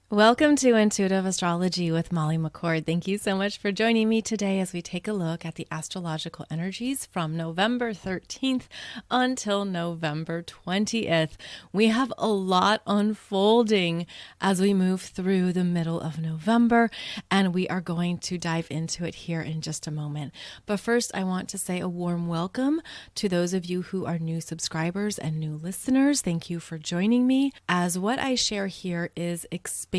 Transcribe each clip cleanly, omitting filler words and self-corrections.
Welcome to Intuitive Astrology with Molly McCord. Thank you so much for joining me today as we take a look at the astrological energies from November 13th until November 20th. We have a lot unfolding as we move through the middle of November, and we are going to dive into it here in just a moment. But first, I want to say a warm welcome to those of you who are new subscribers and new listeners. Thank you for joining me, as what I share here is expansive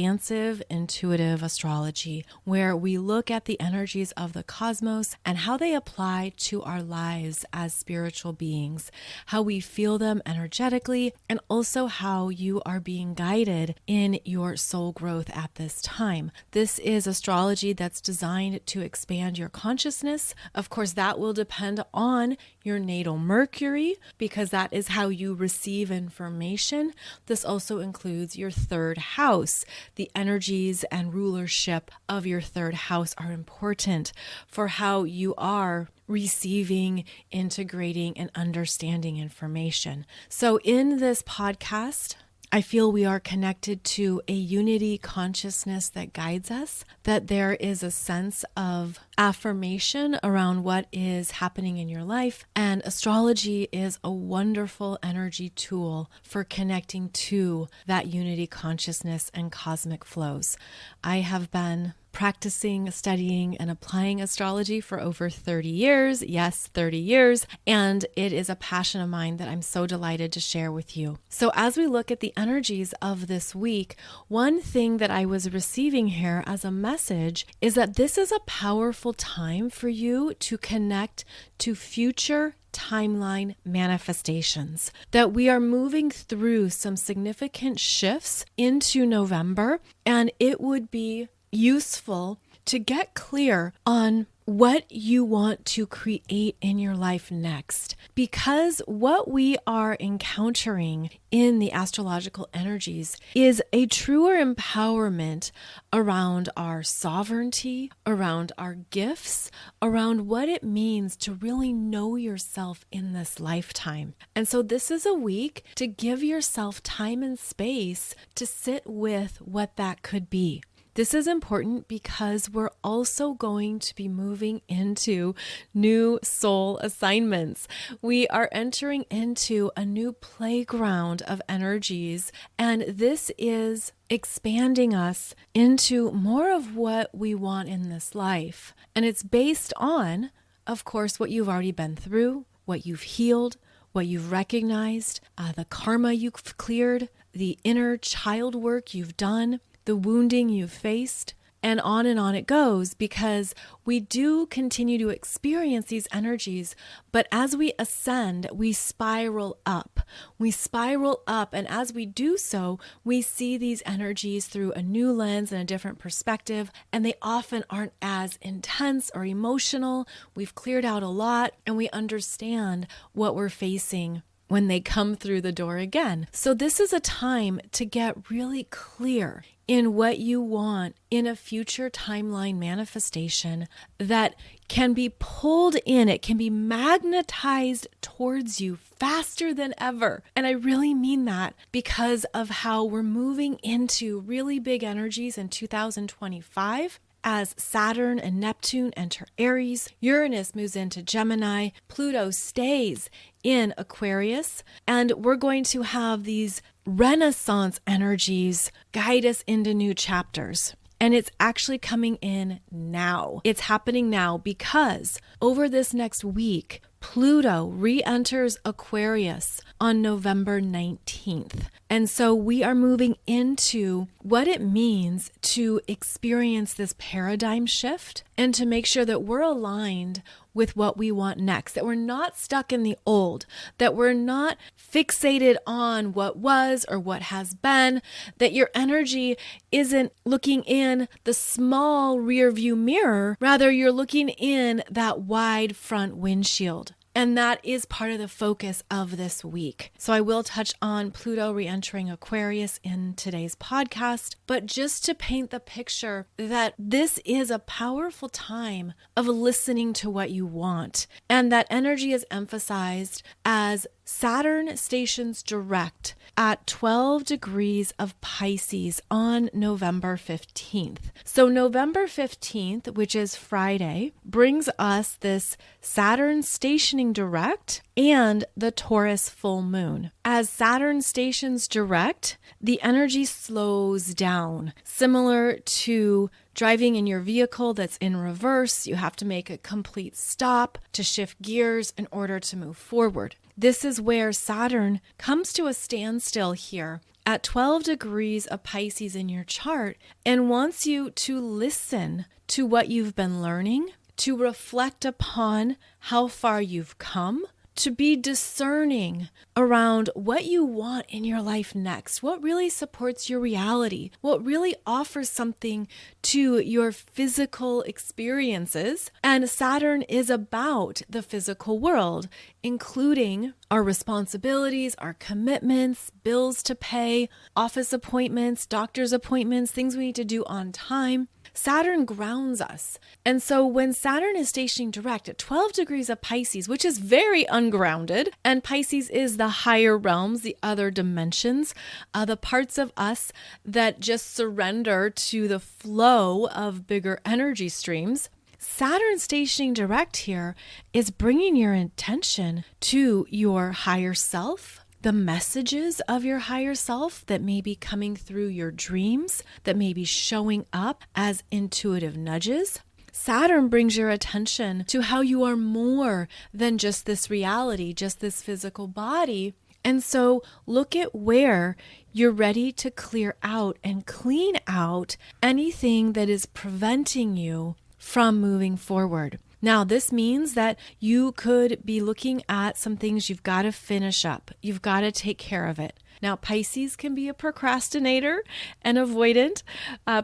intuitive astrology, where we look at the energies of the cosmos and how they apply to our lives as spiritual beings, how we feel them energetically, and also how you are being guided in your soul growth at this time. This is astrology that's designed to expand your consciousness. Of course, that will depend on your natal Mercury, because that is how you receive information. This also includes your third house. The energies and rulership of your third house are important for how you are receiving, integrating, and understanding information. So in this podcast, I feel we are connected to a unity consciousness that guides us, that there is a sense of affirmation around what is happening in your life. And astrology is a wonderful energy tool for connecting to that unity consciousness and cosmic flows. I have been practicing, studying, and applying astrology for over 30 years. Yes, 30 years. And it is a passion of mine that I'm so delighted to share with you. So as we look at the energies of this week, one thing that I was receiving here as a message is that this is a powerful time for you to connect to future timeline manifestations, that we are moving through some significant shifts into November, and it would be useful to get clear on what you want to create in your life next, because what we are encountering in the astrological energies is a truer empowerment around our sovereignty, around our gifts, around what it means to really know yourself in this lifetime. And so this is a week to give yourself time and space to sit with what that could be. This is important because we're also going to be moving into new soul assignments. We are entering into a new playground of energies, and this is expanding us into more of what we want in this life. And it's based on, of course, what you've already been through, what you've healed, what you've recognized, the karma you've cleared, the inner child work you've done, the wounding you've faced, and on it goes, because we do continue to experience these energies, but as we ascend, we spiral up. We spiral up, and as we do so, we see these energies through a new lens and a different perspective, and they often aren't as intense or emotional. We've cleared out a lot, and we understand what we're facing when they come through the door again. So this is a time to get really clear in what you want in a future timeline manifestation that can be pulled in. It can be magnetized towards you faster than ever. And I really mean that because of how we're moving into really big energies in 2025. As Saturn and Neptune enter Aries, Uranus moves into Gemini, Pluto stays in Aquarius, and we're going to have these Renaissance energies guide us into new chapters. And it's actually coming in now. It's happening now because over this next week, Pluto re-enters Aquarius on November 19th. And so we are moving into what it means to experience this paradigm shift and to make sure that we're aligned with what we want next, that we're not stuck in the old, that we're not fixated on what was or what has been, that your energy isn't looking in the small rear view mirror, rather you're looking in that wide front windshield. And that is part of the focus of this week. So I will touch on Pluto re-entering Aquarius in today's podcast, but just to paint the picture that this is a powerful time of listening to what you want. And that energy is emphasized as Saturn stations direct at 12 degrees of Pisces on November 15th. So November 15th, which is Friday, brings us this Saturn stationing direct and the Taurus full moon. As Saturn stations direct, the energy slows down, similar to driving in your vehicle that's in reverse. You have to make a complete stop to shift gears in order to move forward. This is where Saturn comes to a standstill here at 12 degrees of Pisces in your chart and wants you to listen to what you've been learning, to reflect upon how far you've come, to be discerning around what you want in your life next, what really supports your reality, what really offers something to your physical experiences. And Saturn is about the physical world, including our responsibilities, our commitments, bills to pay, office appointments, doctor's appointments, things we need to do on time. Saturn grounds us. And so when Saturn is stationing direct at 12 degrees of Pisces, which is very ungrounded, and Pisces is the higher realms, the other dimensions, the parts of us that just surrender to the flow of bigger energy streams, Saturn stationing direct here is bringing your attention to your higher self, the messages of your higher self that may be coming through your dreams, that may be showing up as intuitive nudges. Saturn brings your attention to how you are more than just this reality, just this physical body. And so look at where you're ready to clear out and clean out anything that is preventing you from moving forward. Now, this means that you could be looking at some things you've got to finish up. You've got to take care of it. Now, Pisces can be a procrastinator and avoidant.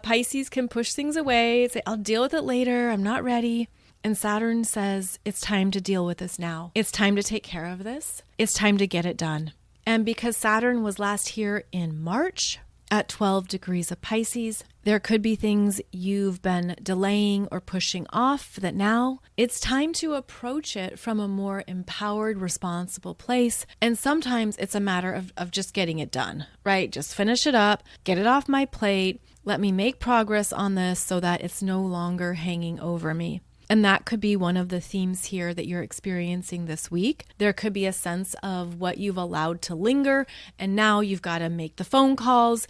Pisces can push things away, say, I'll deal with it later. I'm not ready. And Saturn says, it's time to deal with this now. It's time to take care of this. It's time to get it done. And because Saturn was last here in March at 12 degrees of Pisces, there could be things you've been delaying or pushing off that now it's time to approach it from a more empowered, responsible place. And sometimes it's a matter of just getting it done, right? Just finish it up, get it off my plate. Let me make progress on this so that it's no longer hanging over me. And that could be one of the themes here that you're experiencing this week. There could be a sense of what you've allowed to linger, and now you've got to make the phone calls,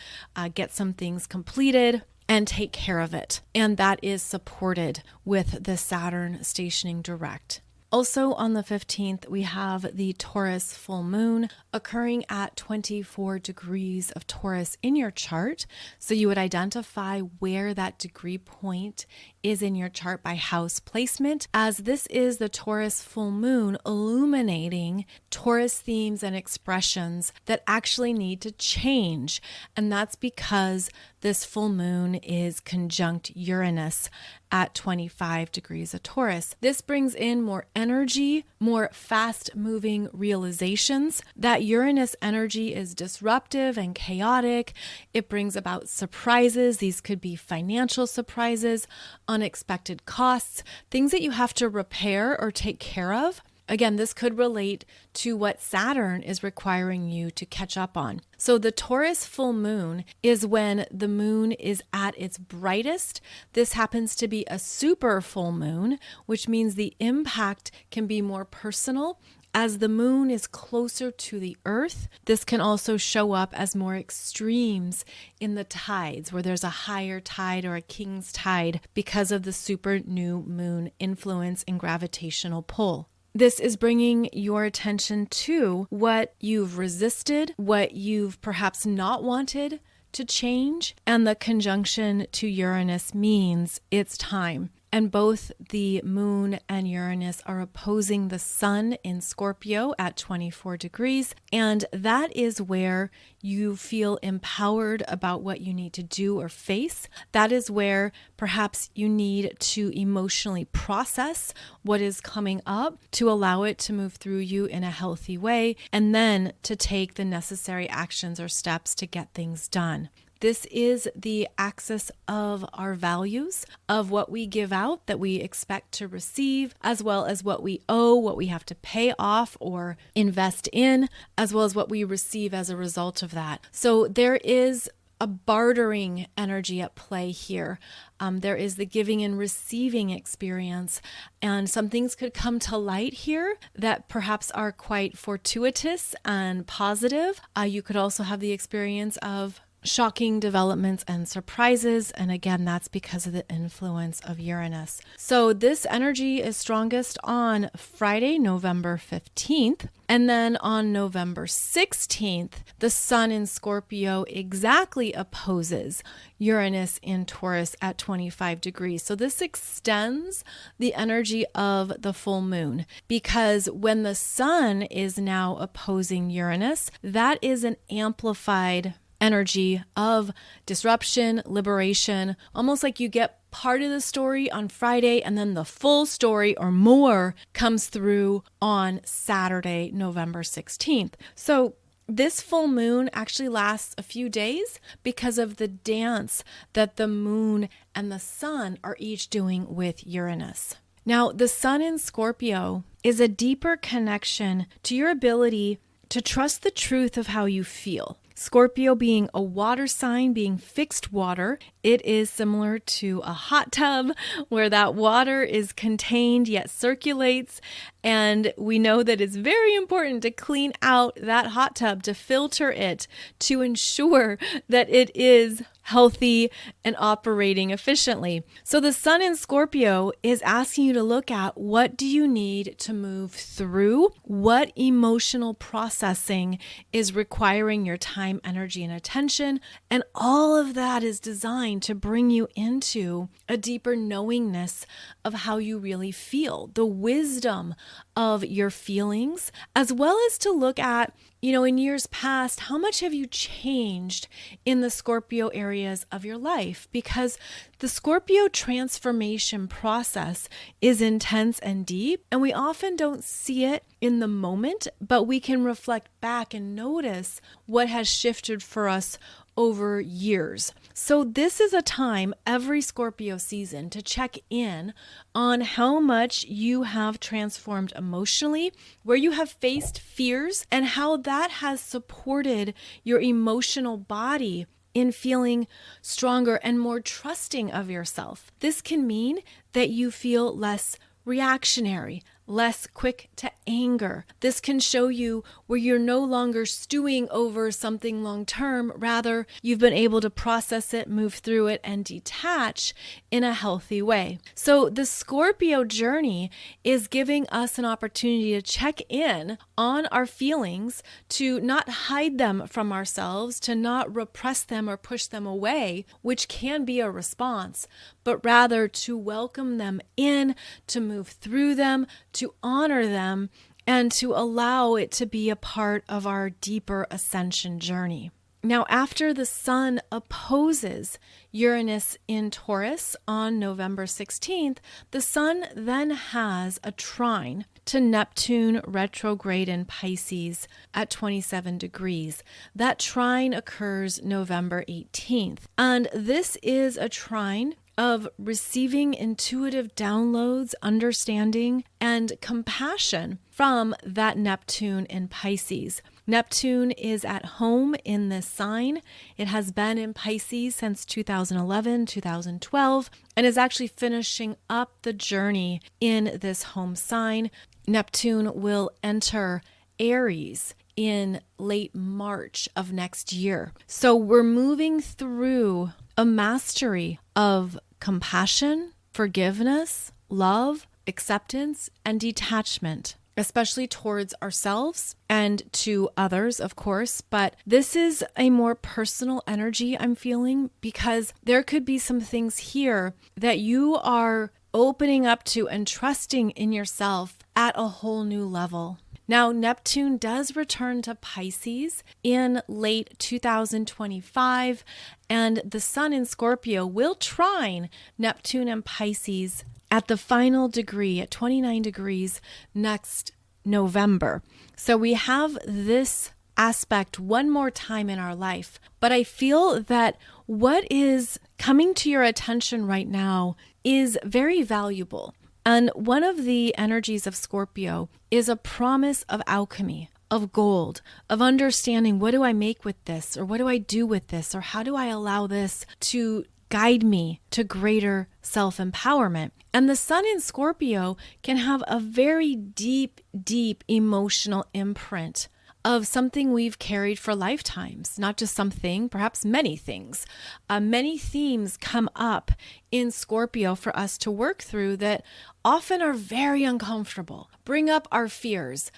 get some things completed, and take care of it. And that is supported with the Saturn stationing direct. Also on the 15th, we have the Taurus full moon occurring at 24 degrees of Taurus in your chart. So you would identify where that degree point is in your chart by house placement, as this is the Taurus full moon illuminating Taurus themes and expressions that actually need to change. And that's because this full moon is conjunct Uranus at 25 degrees of Taurus. This brings in more energy, more fast-moving realizations. That Uranus energy is disruptive and chaotic. It brings about surprises. These could be financial surprises, unexpected costs, things that you have to repair or take care of. Again, this could relate to what Saturn is requiring you to catch up on. So the Taurus full moon is when the moon is at its brightest. This happens to be a super full moon, which means the impact can be more personal. As the moon is closer to the earth, this can also show up as more extremes in the tides, where there's a higher tide or a king's tide because of the super new moon influence and gravitational pull. This is bringing your attention to what you've resisted, what you've perhaps not wanted to change, and the conjunction to Uranus means it's time. And both the moon and Uranus are opposing the sun in Scorpio at 24 degrees. And that is where you feel empowered about what you need to do or face. That is where perhaps you need to emotionally process what is coming up to allow it to move through you in a healthy way, and then to take the necessary actions or steps to get things done. This is the axis of our values, of what we give out that we expect to receive, as well as what we owe, what we have to pay off or invest in, as well as what we receive as a result of that. So there is a bartering energy at play here. There is the giving and receiving experience, and some things could come to light here that perhaps are quite fortuitous and positive. You could also have the experience of shocking developments and surprises. And again, that's because of the influence of Uranus. So this energy is strongest on Friday, November 15th. And then on November 16th, the Sun in Scorpio exactly opposes Uranus in Taurus at 25 degrees. So this extends the energy of the full moon, because when the Sun is now opposing Uranus, that is an amplified energy of disruption, liberation, almost like you get part of the story on Friday and then the full story or more comes through on Saturday, November 16th. So this full moon actually lasts a few days because of the dance that the moon and the Sun are each doing with Uranus. Now, the Sun in Scorpio is a deeper connection to your ability to trust the truth of how you feel. Scorpio being a water sign, being fixed water, it is similar to a hot tub where that water is contained yet circulates. And we know that it's very important to clean out that hot tub, to filter it, to ensure that it is healthy and operating efficiently. So the Sun in Scorpio is asking you to look at, what do you need to move through? What emotional processing is requiring your time, energy, and attention? And all of that is designed to bring you into a deeper knowingness of how you really feel, the wisdom of your feelings, as well as to look at, in years past, how much have you changed in the Scorpio areas of your life? Because the Scorpio transformation process is intense and deep, and we often don't see it in the moment, but we can reflect back and notice what has shifted for us over years. So this is a time every Scorpio season to check in on how much you have transformed emotionally, where you have faced fears, and how that has supported your emotional body in feeling stronger and more trusting of yourself. This can mean that you feel less reactionary, less quick to anger. This can show you where you're no longer stewing over something long term. Rather, you've been able to process it, move through it, and detach in a healthy way. So the Scorpio journey is giving us an opportunity to check in on our feelings, to not hide them from ourselves, to not repress them or push them away, which can be a response, but rather to welcome them in, to move through them, to honor them, and to allow it to be a part of our deeper ascension journey. Now, after the Sun opposes Uranus in Taurus on November 16th, the Sun then has a trine to Neptune retrograde in Pisces at 27 degrees. That trine occurs November 18th. And this is a trine of receiving intuitive downloads, understanding, and compassion from that Neptune in Pisces. Neptune is at home in this sign. It has been in Pisces since 2011, 2012, and is actually finishing up the journey in this home sign. Neptune will enter Aries in late March of next year. So we're moving through a mastery of compassion, forgiveness, love, acceptance, and detachment, especially towards ourselves and to others, of course. But this is a more personal energy I'm feeling, because there could be some things here that you are opening up to and trusting in yourself at a whole new level. Now, Neptune does return to Pisces in late 2025, and the Sun in Scorpio will trine Neptune and Pisces at the final degree, at 29 degrees next November. So we have this aspect one more time in our life. But I feel that what is coming to your attention right now is very valuable. And one of the energies of Scorpio is a promise of alchemy, of gold, of understanding, what do I make with this? Or what do I do with this? Or how do I allow this to guide me to greater self-empowerment? And the sun in Scorpio can have a very deep, deep emotional imprint of something we've carried for lifetimes, not just something, perhaps many things. Many themes come up in Scorpio for us to work through that often are very uncomfortable, bring up our fears,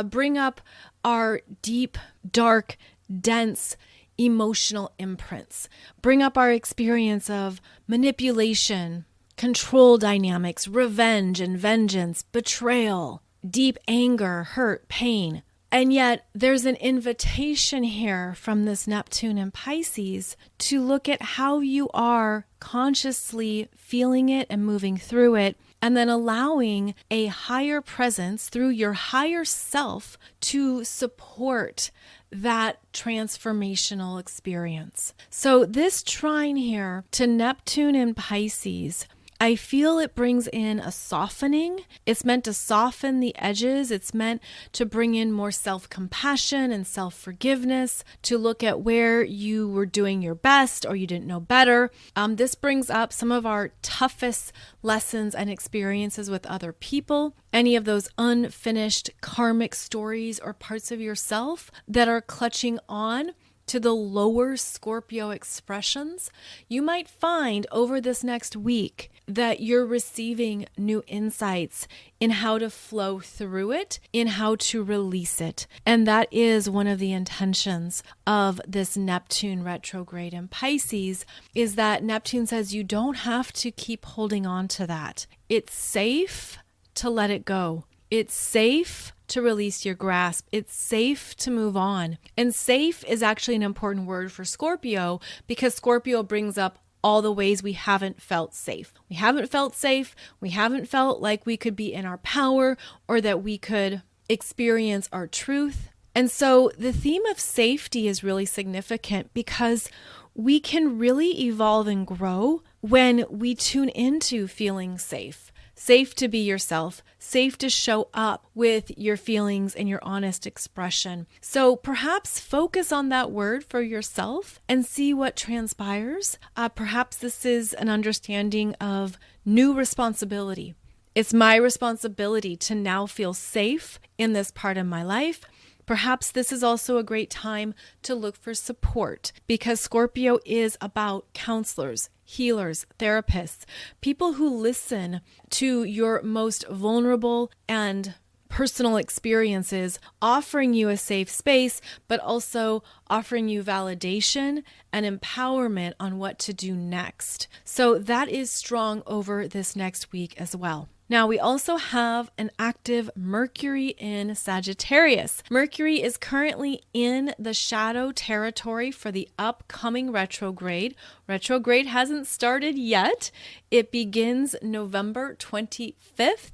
bring up our deep, dark, dense emotional imprints, bring up our experience of manipulation, control dynamics, revenge and vengeance, betrayal, deep anger, hurt, pain. And yet there's an invitation here from this Neptune in Pisces to look at how you are consciously feeling it and moving through it, and then allowing a higher presence through your higher self to support that transformational experience. So this trine here to Neptune in Pisces, I feel it brings in a softening. It's meant to soften the edges. It's meant to bring in more self-compassion and self-forgiveness, to look at where you were doing your best or you didn't know better. This brings up some of our toughest lessons and experiences with other people, any of those unfinished karmic stories or parts of yourself that are clutching on to the lower Scorpio expressions. You might find over this next week that you're receiving new insights in how to flow through it, in how to release it. And that is one of the intentions of this Neptune retrograde in Pisces, is that Neptune says you don't have to keep holding on to that. It's safe to let it go. It's safe to release your grasp. It's safe to move on. And safe is actually an important word for Scorpio, because Scorpio brings up all the ways we haven't felt safe. We haven't felt safe. We haven't felt like we could be in our power or that we could experience our truth. And so the theme of safety is really significant, because we can really evolve and grow when we tune into feeling safe. Safe to be yourself, safe to show up with your feelings and your honest expression. So perhaps focus on that word for yourself and see what transpires. Perhaps this is an understanding of new responsibility. It's my responsibility to now feel safe in this part of my life. Perhaps this is also a great time to look for support, because Scorpio is about counselors, healers, therapists, people who listen to your most vulnerable and personal experiences, offering you a safe space, but also offering you validation and empowerment on what to do next. So that is strong over this next week as well. Now, we also have an active Mercury in Sagittarius. Mercury is currently in the shadow territory for the upcoming retrograde. Retrograde hasn't started yet. It begins November 25th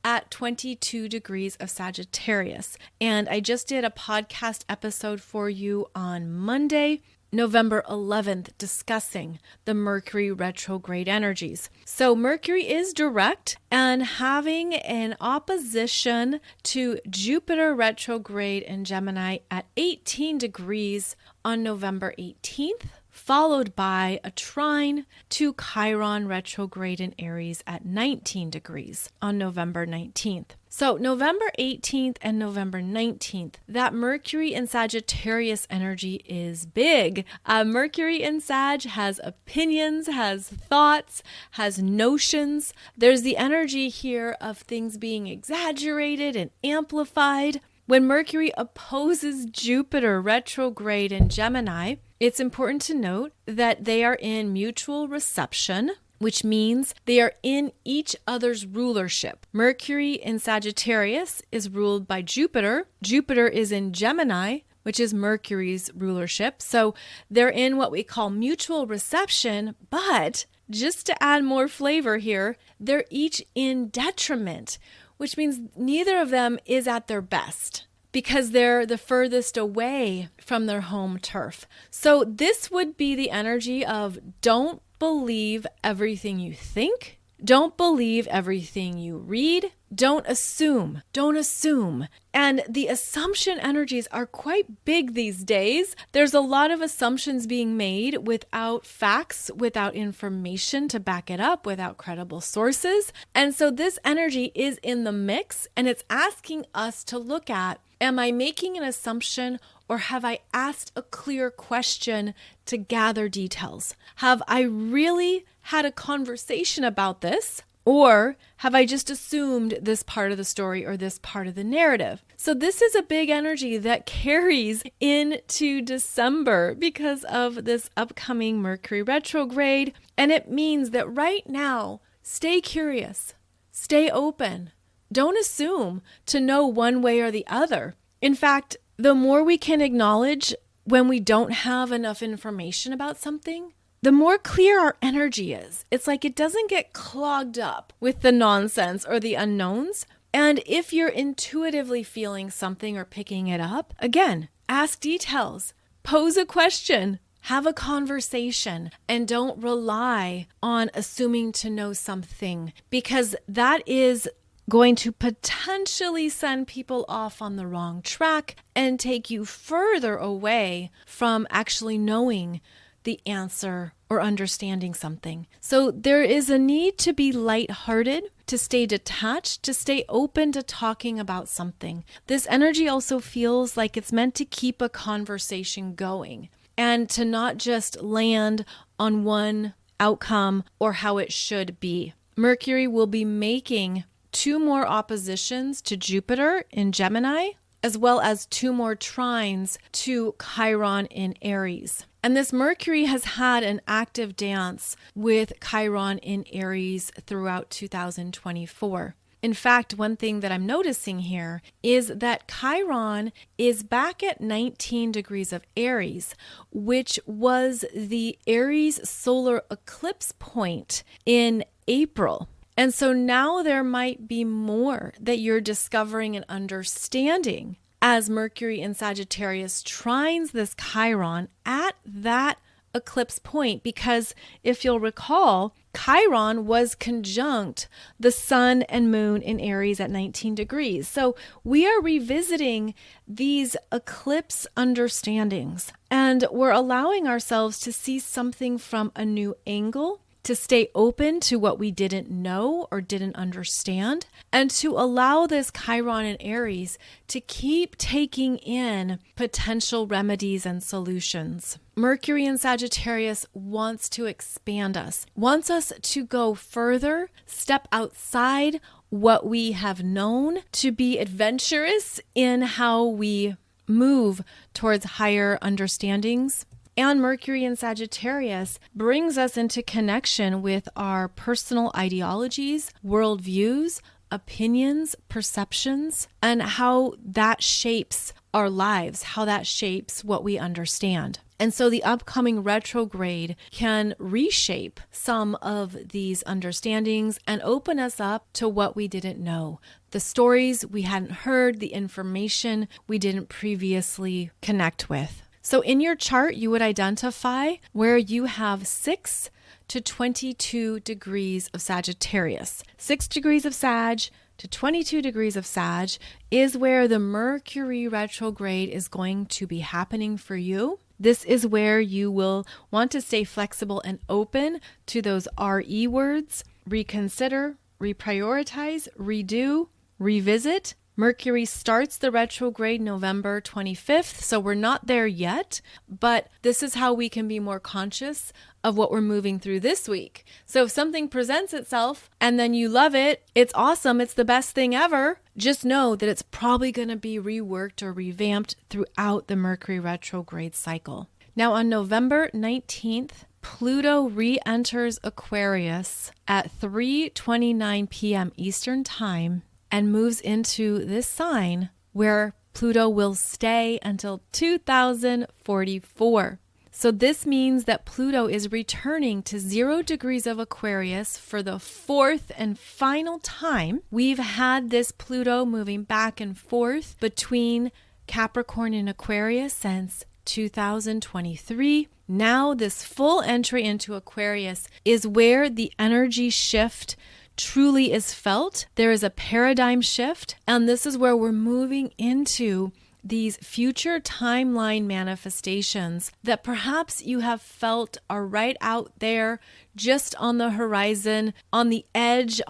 at 22 degrees of Sagittarius. And I just did a podcast episode for you on Monday, November 11th, discussing the Mercury retrograde energies. So Mercury is direct and having an opposition to Jupiter retrograde in Gemini at 18 degrees on November 18th, followed by a trine to Chiron retrograde in Aries at 19 degrees on November 19th. So November 18th and November 19th, that Mercury in Sagittarius energy is big. Mercury in Sag has opinions, has thoughts, has notions. There's the energy here of things being exaggerated and amplified. When Mercury opposes Jupiter retrograde in Gemini, it's important to note that they are in mutual reception, which means they are in each other's rulership. Mercury in Sagittarius is ruled by Jupiter. Jupiter is in Gemini, which is Mercury's rulership. So they're in what we call mutual reception, but just to add more flavor here, they're each in detriment, which means neither of them is at their best. because they're the furthest away from their home turf. So this would be the energy of don't believe everything you think. Don't believe everything you read. Don't assume. Don't assume. And the assumption energies are quite big these days. There's a lot of assumptions being made without facts, without information to back it up, without credible sources. And so this energy is in the mix, and it's asking us to look at, am I making an assumption, or have I asked a clear question to gather details? Have I really had a conversation about this? Or have I just assumed this part of the story or this part of the narrative? So this is a big energy that carries into December because of this upcoming Mercury retrograde. And it means that right now, stay curious, stay open. Don't assume to know one way or the other. In fact, the more we can acknowledge when we don't have enough information about something, the more clear our energy is. It's like it doesn't get clogged up with the nonsense or the unknowns. And if you're intuitively feeling something or picking it up, again, ask details, pose a question, have a conversation, and don't rely on assuming to know something, because that is going to potentially send people off on the wrong track and take you further away from actually knowing the answer or understanding something. So there is a need to be lighthearted, to stay detached, to stay open to talking about something. This energy also feels like it's meant to keep a conversation going and to not just land on one outcome or how it should be. Mercury will be making 2 more oppositions to Jupiter in Gemini, as well as 2 more trines to Chiron in Aries. And this Mercury has had an active dance with Chiron in Aries throughout 2024. In fact, one thing that I'm noticing here is that Chiron is back at 19 degrees of Aries, which was the Aries solar eclipse point in April. And so now there might be more that you're discovering and understanding as Mercury in Sagittarius trines this Chiron at that eclipse point, because if you'll recall, Chiron was conjunct the sun and moon in Aries at 19 degrees. So we are revisiting these eclipse understandings, and we're allowing ourselves to see something from a new angle, to stay open to what we didn't know or didn't understand, and to allow this Chiron in Aries to keep taking in potential remedies and solutions. Mercury in Sagittarius wants to expand us, wants us to go further, step outside what we have known, to be adventurous in how we move towards higher understandings. And Mercury in Sagittarius brings us into connection with our personal ideologies, worldviews, opinions, perceptions, and how that shapes our lives, how that shapes what we understand. And so the upcoming retrograde can reshape some of these understandings and open us up to what we didn't know, the stories we hadn't heard, the information we didn't previously connect with. So in your chart, you would identify where you have 6 to 22 degrees of Sagittarius. 6 degrees of Sag to 22 degrees of Sag is where the Mercury retrograde is going to be happening for you. This is where you will want to stay flexible and open to those RE words: reconsider, reprioritize, redo, revisit. Mercury starts the retrograde November 25th, so we're not there yet, but this is how we can be more conscious of what we're moving through this week. So if something presents itself and then you love it, it's awesome, it's the best thing ever, just know that it's probably going to be reworked or revamped throughout the Mercury retrograde cycle. Now on November 19th, Pluto re-enters Aquarius at 3:29 p.m. Eastern Time and moves into this sign where Pluto will stay until 2044. So this means that Pluto is returning to 0 degrees of Aquarius for the 4th and final time. We've had this Pluto moving back and forth between Capricorn and Aquarius since 2023. Now this full entry into Aquarius is where the energy shift truly is felt. There is a paradigm shift, and this is where we're moving into these future timeline manifestations that perhaps you have felt are right out there, just on the horizon, on the edge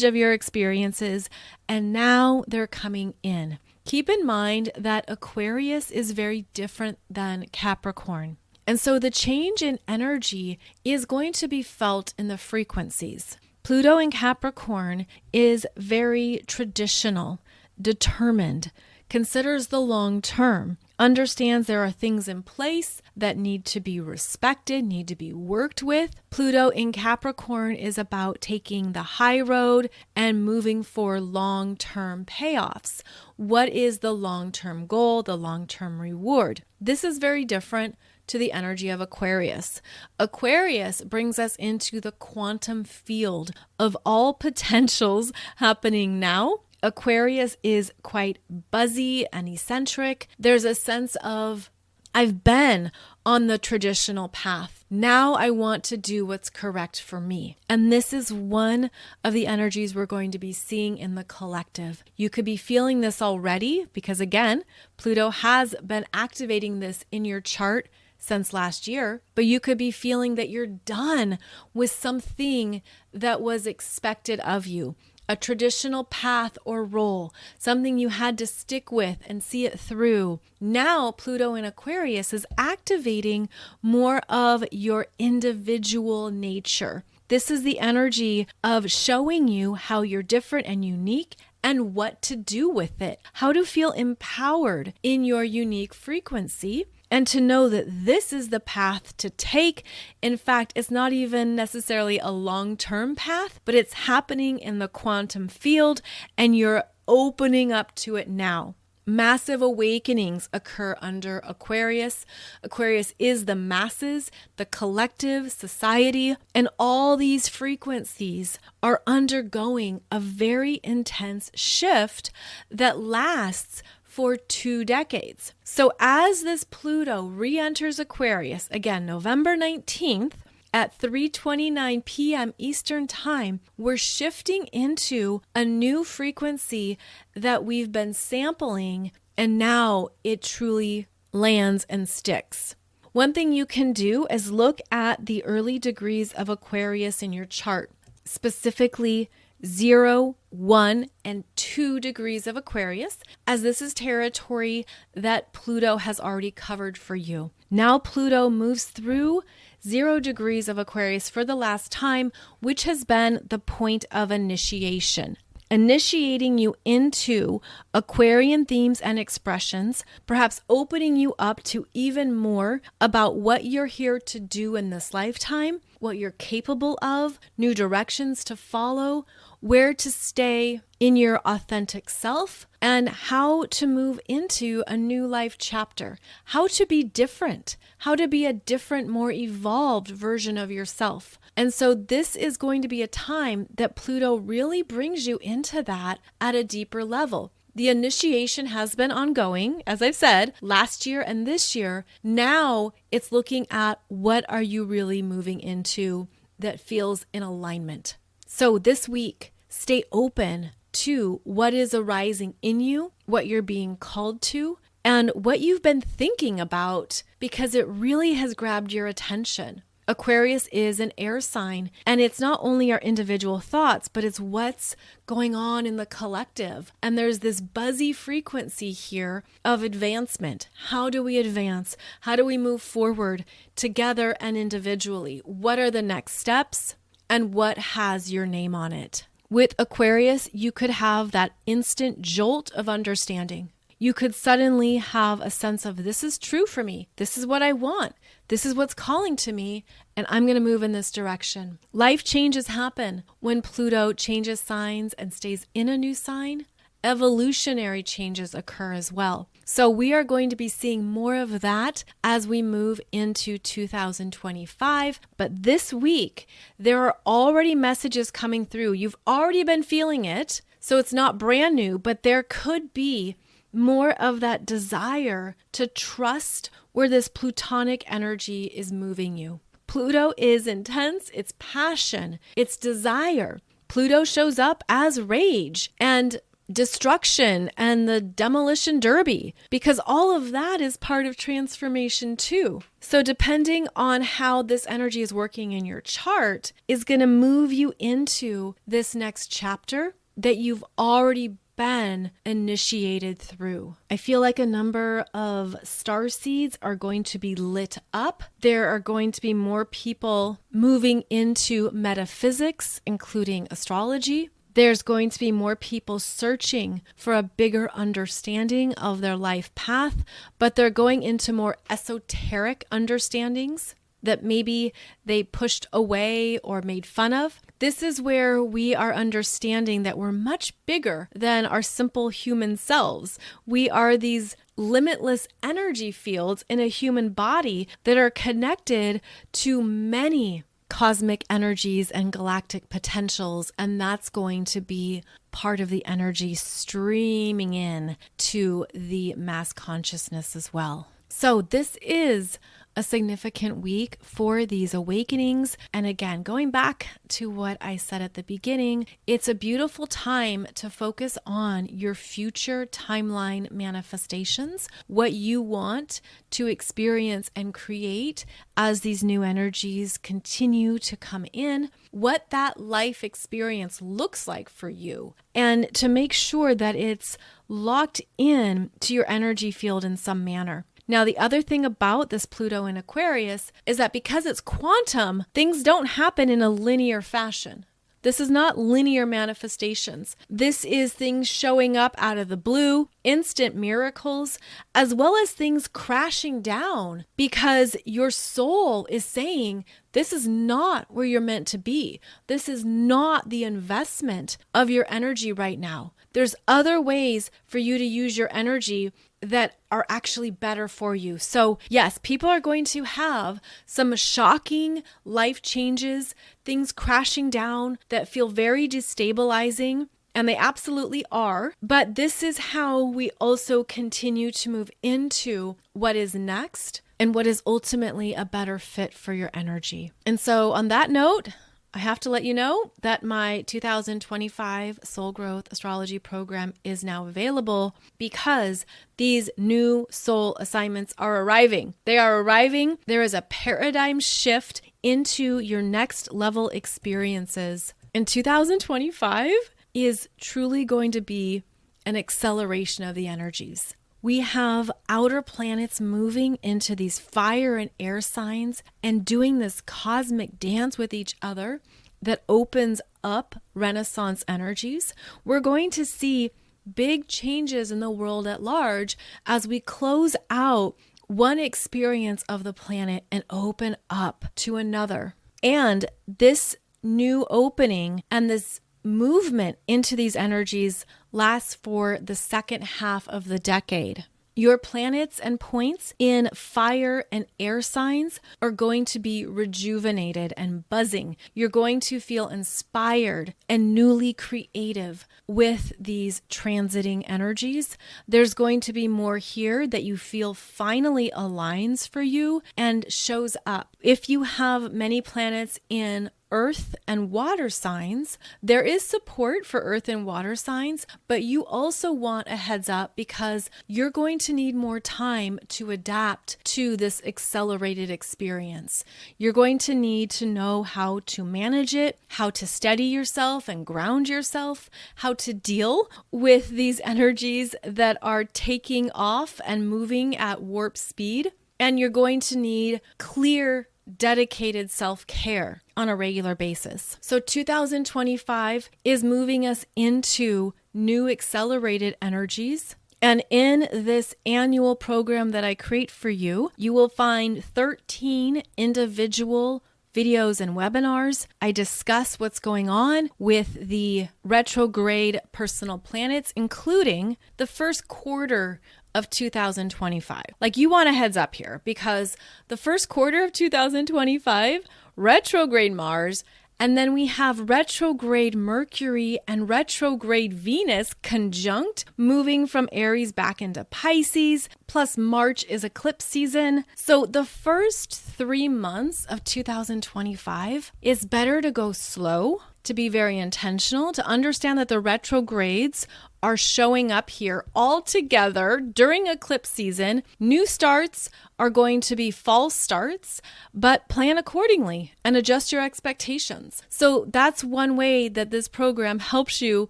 of your experiences, and now they're coming in. Keep in mind that Aquarius is very different than Capricorn. And so the change in energy is going to be felt in the frequencies. Pluto in Capricorn is very traditional, determined, considers the long term, understands there are things in place that need to be respected, need to be worked with. Pluto in Capricorn is about taking the high road and moving for long-term payoffs. What is the long-term goal, the long-term reward? This is very different to the energy of Aquarius. Aquarius brings us into the quantum field of all potentials happening now. Aquarius is quite buzzy and eccentric. There's a sense of, I've been on the traditional path. Now I want to do what's correct for me. And this is one of the energies we're going to be seeing in the collective. You could be feeling this already because, again, Pluto has been activating this in your chart since last year, but you could be feeling that you're done with something that was expected of you. A traditional path or role, something you had to stick with and see it through. Now, Pluto in Aquarius is activating more of your individual nature. This is the energy of showing you how you're different and unique and what to do with it, how to feel empowered in your unique frequency, and to know that this is the path to take. In fact, it's not even necessarily a long-term path, but it's happening in the quantum field and you're opening up to it now. Massive awakenings occur under Aquarius. Aquarius is the masses, the collective, society, and all these frequencies are undergoing a very intense shift that lasts for 2 decades. So as this Pluto re-enters Aquarius, again, November 19th at 3:29 p.m. Eastern Time, we're shifting into a new frequency that we've been sampling, and now it truly lands and sticks. One thing you can do is look at the early degrees of Aquarius in your chart, specifically 0, 1, and 2 degrees of Aquarius, as this is territory that Pluto has already covered for you. Now Pluto moves through 0 degrees of Aquarius for the last time, which has been the point of initiation. Initiating you into Aquarian themes and expressions, perhaps opening you up to even more about what you're here to do in this lifetime, what you're capable of, new directions to follow, where to stay in your authentic self, and how to move into a new life chapter, how to be different, how to be a different, more evolved version of yourself. And so this is going to be a time that Pluto really brings you into that at a deeper level. The initiation has been ongoing, as I've said, last year and this year. Now it's looking at what are you really moving into that feels in alignment. So this week, stay open to what is arising in you, what you're being called to, and what you've been thinking about, because it really has grabbed your attention. Aquarius is an air sign, and it's not only our individual thoughts, but it's what's going on in the collective. And there's this buzzy frequency here of advancement. How do we advance? How do we move forward together and individually? What are the next steps? And what has your name on it? With Aquarius, you could have that instant jolt of understanding. You could suddenly have a sense of, this is true for me. This is what I want. This is what's calling to me, and I'm going to move in this direction. Life changes happen when Pluto changes signs and stays in a new sign. evolutionary changes occur as well. So we are going to be seeing more of that as we move into 2025. But this week, there are already messages coming through. You've already been feeling it, so it's not brand new, but there could be more of that desire to trust where this Plutonic energy is moving you. Pluto is intense, it's passion, it's desire. Pluto shows up as rage and destruction and the demolition derby, because all of that is part of transformation too. So depending on how this energy is working in your chart is going to move you into this next chapter that you've already been initiated through. I feel like a number of star seeds are going to be lit up. There are going to be more people moving into metaphysics, including astrology. There's going to be more people searching for a bigger understanding of their life path, but they're going into more esoteric understandings that maybe they pushed away or made fun of. This is where we are understanding that we're much bigger than our simple human selves. We are these limitless energy fields in a human body that are connected to many cosmic energies and galactic potentials, and that's going to be part of the energy streaming in to the mass consciousness as well. So this is a significant week for these awakenings. And again, going back to what I said at the beginning, it's a beautiful time to focus on your future timeline manifestations, what you want to experience and create as these new energies continue to come in, what that life experience looks like for you, and to make sure that it's locked in to your energy field in some manner. Now, the other thing about this Pluto in Aquarius is that because it's quantum, things don't happen in a linear fashion. This is not linear manifestations. This is things showing up out of the blue, instant miracles, as well as things crashing down because your soul is saying, this is not where you're meant to be. This is not the investment of your energy right now. There's other ways for you to use your energy that are actually better for you. So yes, people are going to have some shocking life changes, things crashing down that feel very destabilizing, and they absolutely are. But this is how we also continue to move into what is next and what is ultimately a better fit for your energy. And so on that note, I have to let you know that my 2025 Soul Growth Astrology program is now available because these new soul assignments are arriving. They are arriving. There is a paradigm shift into your next level experiences. And 2025 is truly going to be an acceleration of the energies. We have outer planets moving into these fire and air signs and doing this cosmic dance with each other that opens up Renaissance energies. We're going to see big changes in the world at large as we close out one experience of the planet and open up to another. And this new opening and this movement into these energies lasts for the second half of the decade. Your planets and points in fire and air signs are going to be rejuvenated and buzzing. You're going to feel inspired and newly creative with these transiting energies. There's going to be more here that you feel finally aligns for you and shows up. If you have many planets in earth and water signs, there is support for earth and water signs, but you also want a heads up because you're going to need more time to adapt to this accelerated experience. You're going to need to know how to manage it, how to steady yourself and ground yourself, how to deal with these energies that are taking off and moving at warp speed. And you're going to need clear, dedicated self-care on a regular basis. So 2025 is moving us into new accelerated energies. And in this annual program that I create for you, you will find 13 individual videos and webinars. I discuss what's going on with the retrograde personal planets, including the first quarter of 2025. Like, you want a heads up here, because the first quarter of 2025, retrograde Mars, and then we have retrograde Mercury and retrograde Venus conjunct, moving from Aries back into Pisces, plus March is eclipse season. So the first 3 months of 2025 is better to go slow, to be very intentional, to understand that the retrogrades are showing up here all together during eclipse season. New starts are going to be false starts, but plan accordingly and adjust your expectations. So that's one way that this program helps you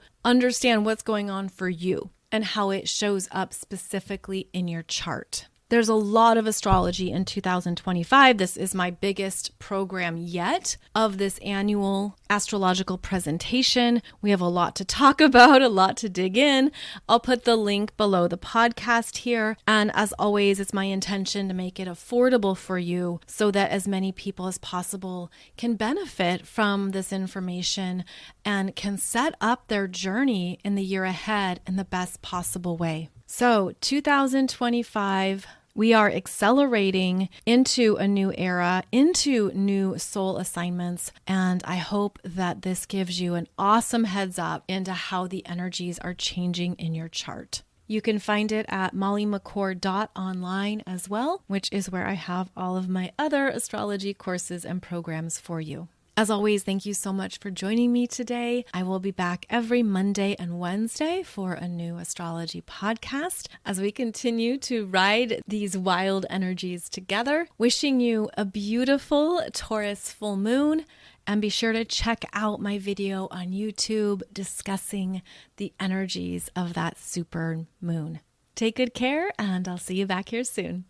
understand what's going on for you and how it shows up specifically in your chart. There's a lot of astrology in 2025. This is my biggest program yet of this annual astrological presentation. We have a lot to talk about, a lot to dig in. I'll put the link below the podcast here. And as always, it's my intention to make it affordable for you so that as many people as possible can benefit from this information and can set up their journey in the year ahead in the best possible way. So 2025, we are accelerating into a new era, into new soul assignments, and I hope that this gives you an awesome heads up into how the energies are changing in your chart. You can find it at mollymccord.online as well, which is where I have all of my other astrology courses and programs for you. As always, thank you so much for joining me today. I will be back every Monday and Wednesday for a new astrology podcast as we continue to ride these wild energies together. Wishing you a beautiful Taurus full moon, and be sure to check out my video on YouTube discussing the energies of that super moon. Take good care, and I'll see you back here soon.